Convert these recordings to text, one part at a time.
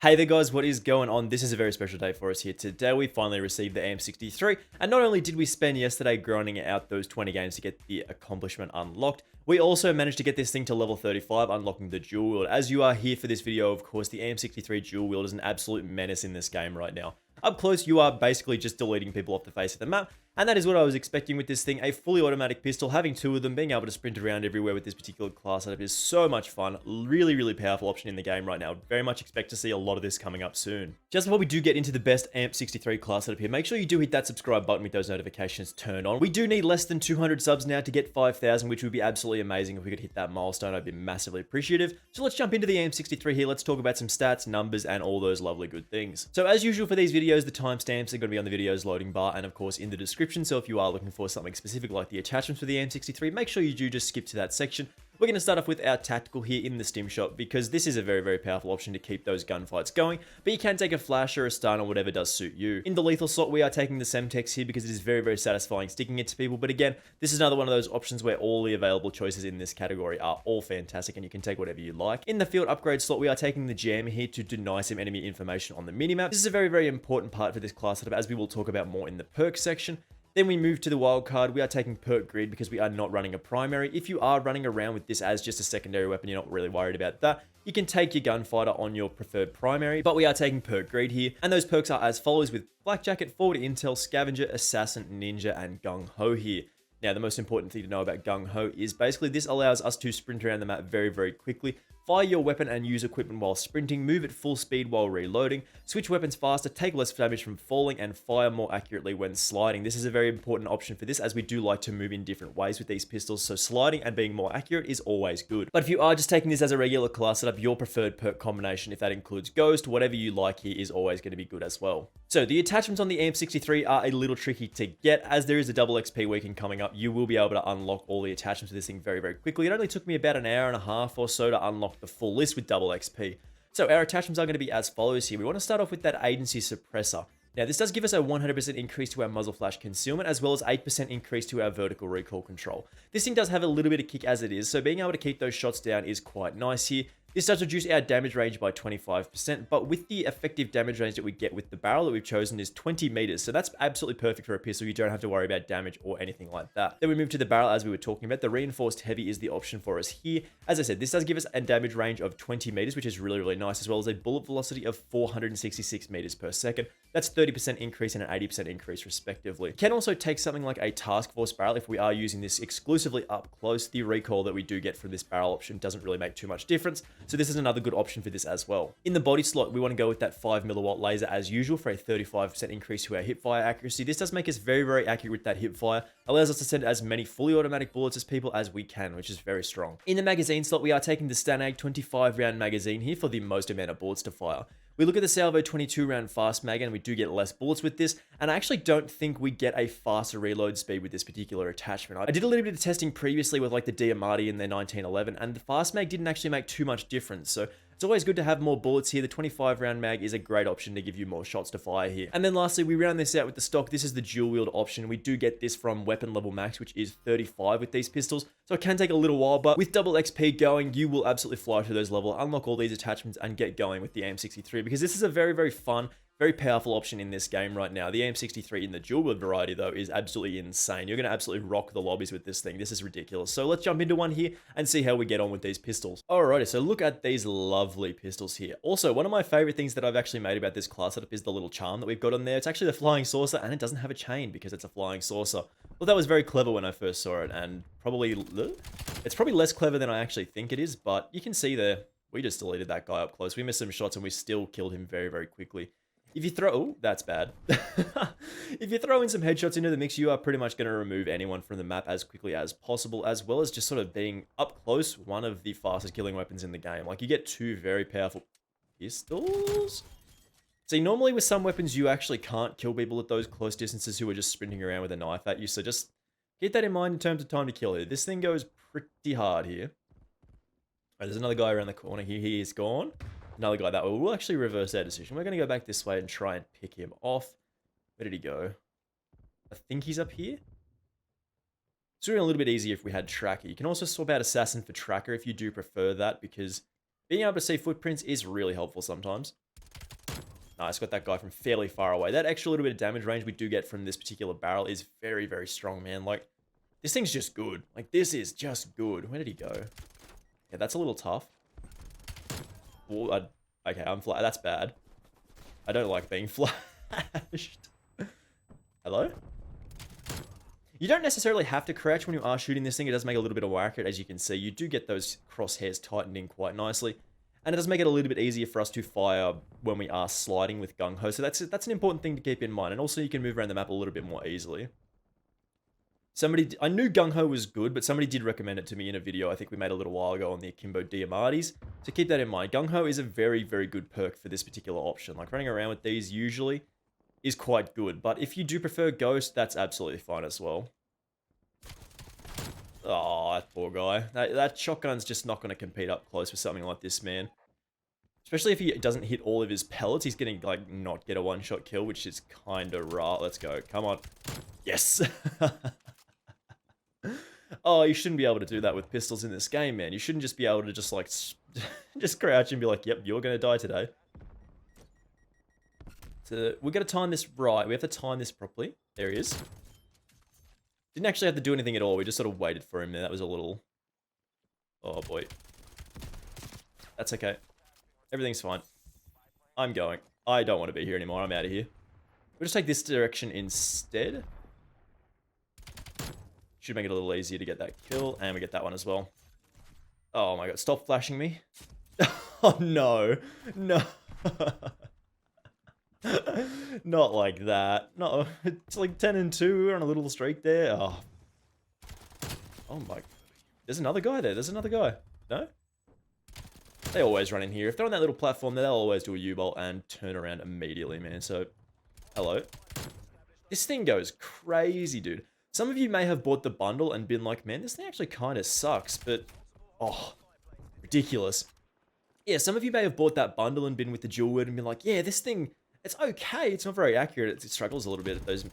Hey there guys, what is going on? This is a very special day for us here. Today we finally received the AMP63, and not only did we spend yesterday grinding out those 20 games to get the accomplishment unlocked, we also managed to get this thing to level 35, unlocking the Dual Wield. As you are here for this video, of course, the AMP63 Dual Wield is an absolute menace in this game right now. Up close, you are basically just deleting people off the face of the map, and that is what I was expecting with this thing. A fully automatic pistol, having two of them, being able to sprint around everywhere with this particular class setup is so much fun. Really powerful option in the game right now. Very much expect to see a lot of this coming up soon. Just before we do get into the best AMP63 class setup here, make sure you do hit that subscribe button with those notifications turned on. We do need less than 200 subs now to get 5,000, which would be absolutely amazing if we could hit that milestone. I'd be massively appreciative. So let's jump into the AMP63 here. Let's talk about some stats, numbers, and all those lovely good things. So as usual for these videos, the timestamps are going to be on the video's loading bar and of course in the description. So if you are looking for something specific like the attachments for the AM63, make sure you do just skip to that section. We're going to start off with our tactical here in the stim shot because this is a very powerful option to keep those gunfights going, but you can take a flash or a stun or whatever does suit you. In the lethal slot, we are taking the Semtex here because it is very satisfying sticking it to people, but again, this is another one of those options where all the available choices in this category are all fantastic and you can take whatever you like. In the field upgrade slot, we are taking the Jammer here to deny some enemy information on the minimap. This is a very important part for this class setup, as we will talk about more in the perk section. Then we move to the Wildcard. We are taking Perk Grid because we are not running a primary. If you are running around with this as just a secondary weapon, you're not really worried about that. You can take your Gunfighter on your preferred primary, but we are taking Perk Grid here. And those perks are as follows with Black Jacket, Forward Intel, Scavenger, Assassin, Ninja, and Gung Ho here. Now, the most important thing to know about Gung Ho is basically this allows us to sprint around the map very quickly, fire your weapon and use equipment while sprinting, move at full speed while reloading, switch weapons faster, take less damage from falling, and fire more accurately when sliding. This is a very important option for this, as we do like to move in different ways with these pistols, so sliding and being more accurate is always good. But if you are just taking this as a regular class setup, your preferred perk combination, if that includes Ghost, whatever you like here is always going to be good as well. So the attachments on the AM63 are a little tricky to get, as there is a double XP weekend coming up. You will be able to unlock all the attachments for this thing very quickly. It only took me about an hour and a half or so to unlock the full list with double XP. So our attachments are going to be as follows here. We want to start off with that agency suppressor. Now this does give us a 100% increase to our muzzle flash concealment, as well as 8% increase to our vertical recoil control. This thing does have a little bit of kick as it is, so being able to keep those shots down is quite nice here. This does reduce our damage range by 25%, but with the effective damage range that we get with the barrel that we've chosen is 20 meters, so that's absolutely perfect for a pistol. You don't have to worry about damage or anything like that. Then we move to the barrel, as we were talking about. The reinforced heavy is the option for us here. As I said, this does give us a damage range of 20 meters, which is really nice, as well as a bullet velocity of 466 meters per second. That's 30% increase and an 80% increase respectively. Can also take something like a task force barrel if we are using this exclusively up close. The recoil that we do get from this barrel option doesn't really make too much difference, so this is another good option for this as well. In the body slot, we want to go with that 5mm laser as usual for a 35% increase to our hipfire accuracy. This does make us very accurate with that hipfire, allows us to send as many fully automatic bullets as people as we can, which is very strong. In the magazine slot, we are taking the Stanag 25 round magazine here for the most amount of bullets to fire. We look at the Salvo 22 round fast mag and we do get less bullets with this, and I actually don't think we get a faster reload speed with this particular attachment. I did a little bit of testing previously with like the Diamati and their 1911, and the fast mag didn't actually make too much difference, so it's always good to have more bullets here. The 25 round mag is a great option to give you more shots to fire here. And then lastly, we round this out with the stock. This is the dual wield option. We do get this from weapon level max, which is 35 with these pistols. So it can take a little while, but with double XP going, you will absolutely fly through those levels, unlock all these attachments and get going with the AM63, because this is a very fun, very powerful option in this game right now. The AM63 in the dual wield variety, though, is absolutely insane. You're going to absolutely rock the lobbies with this thing. This is ridiculous. So let's jump into one here and see how we get on with these pistols. Alrighty, so look at these lovely pistols here. Also, one of my favorite things that I've actually made about this class setup is the little charm that we've got on there. It's actually the flying saucer, and it doesn't have a chain because it's a flying saucer. Well, that was very clever when I first saw it, and it's probably less clever than I actually think it is, but you can see there, we just deleted that guy up close. We missed some shots, and we still killed him very quickly. If you throw... Oh, that's bad. If you throw in some headshots into the mix, you are pretty much going to remove anyone from the map as quickly as possible, as well as just sort of being up close one of the fastest killing weapons in the game. Like, you get two very powerful pistols. See, normally with some weapons, you actually can't kill people at those close distances who are just sprinting around with a knife at you, so just keep that in mind in terms of time to kill here. This thing goes pretty hard here. Alright, there's another guy around the corner here. He is gone. Another guy that way. We'll actually reverse our decision. We're going to go back this way and try and pick him off. Where did he go? I think he's up here. It's really a little bit easier if we had Tracker. You can also swap out Assassin for Tracker if you do prefer that, because being able to see footprints is really helpful sometimes. Nice, got that guy from fairly far away. That extra little bit of damage range we do get from this particular barrel is very, very strong, man. Like, this thing's just good. Like, this is just good. Where did he go? Yeah, that's a little tough. Ooh, okay, I'm flat. That's bad. I don't like being flashed. Hello? You don't necessarily have to crouch when you are shooting this thing. It does make it a little bit more accurate, as you can see. You do get those crosshairs tightened in quite nicely. And it does make it a little bit easier for us to fire when we are sliding with gung-ho. So that's an important thing to keep in mind. And also you can move around the map a little bit more easily. I knew gung-ho was good, but somebody did recommend it to me in a video I think we made a little while ago on the Akimbo Diamartis. So keep that in mind. Gung-ho is a very, very good perk for this particular option. Like, running around with these usually is quite good. But if you do prefer Ghost, that's absolutely fine as well. Oh, that poor guy. That shotgun's just not going to compete up close with something like this, man. Especially if he doesn't hit all of his pellets. He's going to, like, not get a one-shot kill, which is kind of raw. Let's go. Come on. Yes! Oh, you shouldn't be able to do that with pistols in this game, man. You shouldn't just be able to just, like, just crouch and be like, yep, you're going to die today. So, we've got to time this right. We have to time this properly. There he is. Didn't actually have to do anything at all. We just sort of waited for him, and that was a little... Oh, boy. That's okay. Everything's fine. I'm going. I don't want to be here anymore. I'm out of here. We'll just take this direction instead. Should make it a little easier to get that kill, and we get that one as well. Oh my god, stop flashing me. Oh no. No. Not like that. No, it's like 10 and 2. We're on a little streak there. Oh. Oh my. There's another guy there. There's another guy. No? They always run in here. If they're on that little platform, they'll always do a U-bolt and turn around immediately, man. So, hello. This thing goes crazy, dude. Some of you may have bought the bundle and been like, man, this thing actually kind of sucks, but, oh, ridiculous. Yeah, some of you may have bought that bundle and been with the Dual Wield and been like, yeah, this thing, it's okay. It's not very accurate. It struggles a little bit at those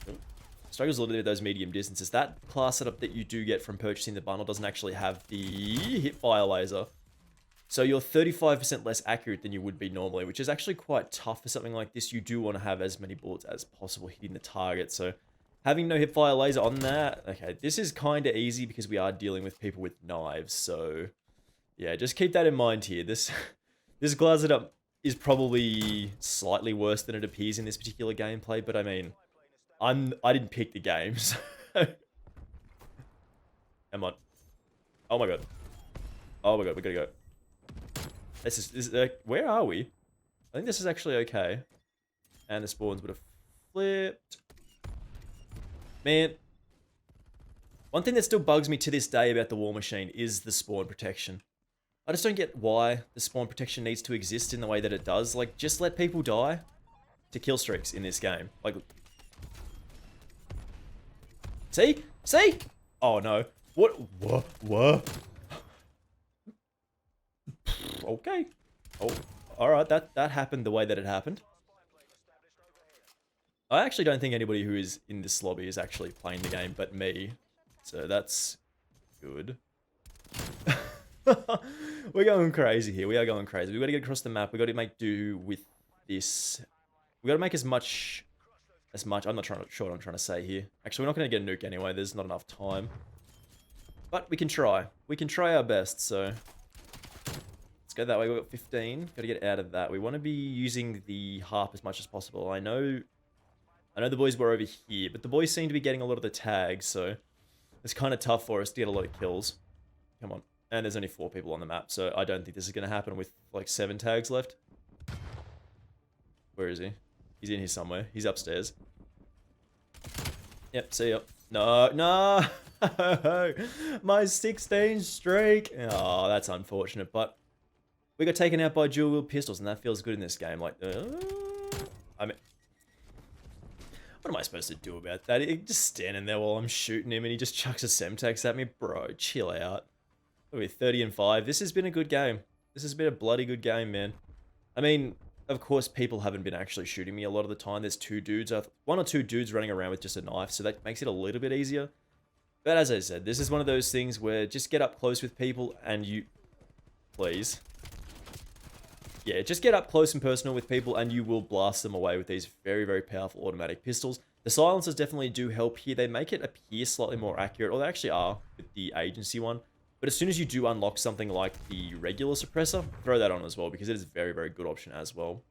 medium distances. That class setup that you do get from purchasing the bundle doesn't actually have the hip-fire laser. So you're 35% less accurate than you would be normally, which is actually quite tough for something like this. You do want to have as many bullets as possible hitting the target, so... Having no hipfire laser on that, okay, this is kind of easy because we are dealing with people with knives, so yeah, just keep that in mind here. This glass setup is probably slightly worse than it appears in this particular gameplay, but I mean, I didn't pick the game, so... Come on. Oh my god. Oh my god, we gotta go. Where are we? I think this is actually okay. And the spawns would have flipped. Man, one thing that still bugs me to this day about the War Machine is the spawn protection. I just don't get why the spawn protection needs to exist in the way that it does. Like, just let people die to kill streaks in this game. Like, see? See? Oh no. What? What? Okay. Oh, alright, that happened the way that it happened. I actually don't think anybody who is in this lobby is actually playing the game but me. So that's good. We're going crazy here. We are going crazy. We've got to get across the map. We've got to make do with this. We've got to make as much... I'm not sure what I'm trying to say here. Actually, we're not going to get a nuke anyway. There's not enough time. But we can try. We can try our best, so... Let's go that way. We've got 15. Got to get out of that. We want to be using the harp as much as possible. I know the boys were over here, but the boys seem to be getting a lot of the tags, so it's kind of tough for us to get a lot of kills. Come on. And there's only 4 people on the map, so I don't think this is going to happen with, like, 7 tags left. Where is he? He's in here somewhere. He's upstairs. Yep, see ya. No, no! My 16 streak! Oh, that's unfortunate, but we got taken out by dual wield pistols, and that feels good in this game. Like, I mean... What am I supposed to do about that? He's just standing there while I'm shooting him and he just chucks a Semtex at me. Bro, chill out. We're 30 and 5. This has been a good game. This has been a bloody good game, man. I mean, of course, people haven't been actually shooting me a lot of the time. There's 2 dudes, 1 or 2 dudes running around with just a knife, so that makes it a little bit easier. But as I said, this is one of those things where just get up close with people and you... Please. yeah, just get up close and personal with people and you will blast them away with these very, very powerful automatic pistols. The silencers definitely do help here. They make it appear slightly more accurate, or they actually are with the agency one. But as soon as you do unlock something like the regular suppressor, throw that on as well, because it is a very, very good option as well.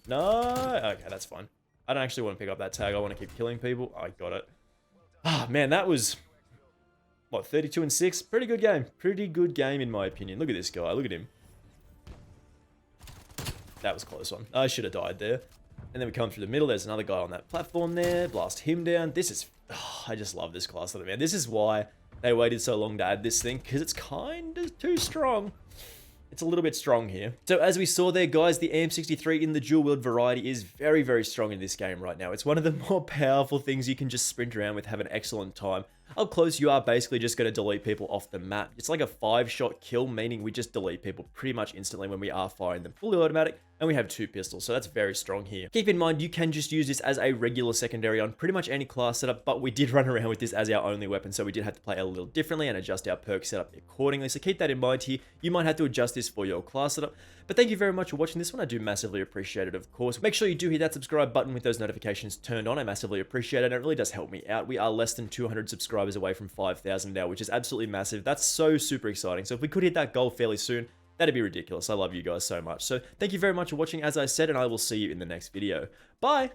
No, okay, that's fine. I don't actually want to pick up that tag. I want to keep killing people. I got it. Ah, man, that was, what, 32-6? Pretty good game. Pretty good game in my opinion. Look at this guy. Look at him. That was a close one. I should have died there. And then we come through the middle. There's another guy on that platform there. Blast him down. This is... Oh, I just love this class of it, man. This is why they waited so long to add this thing, because it's kind of too strong. It's a little bit strong here. So as we saw there, guys, the AMP63 in the dual wield variety is very, very strong in this game right now. It's one of the more powerful things you can just sprint around with, have an excellent time. Up close, you are basically just going to delete people off the map. It's like a 5-shot kill, meaning we just delete people pretty much instantly when we are firing them fully automatic, and we have 2 pistols, so that's very strong here. Keep in mind, you can just use this as a regular secondary on pretty much any class setup, but we did run around with this as our only weapon, so we did have to play a little differently and adjust our perk setup accordingly, so keep that in mind here. You might have to adjust this for your class setup, but thank you very much for watching this one. I do massively appreciate it, of course. Make sure you do hit that subscribe button with those notifications turned on. I massively appreciate it, and it really does help me out. We are less than 200 subscribers away from 5,000 now, which is absolutely massive. That's so super exciting. So if we could hit that goal fairly soon, that'd be ridiculous. I love you guys so much. So thank you very much for watching, as I said, and I will see you in the next video. Bye!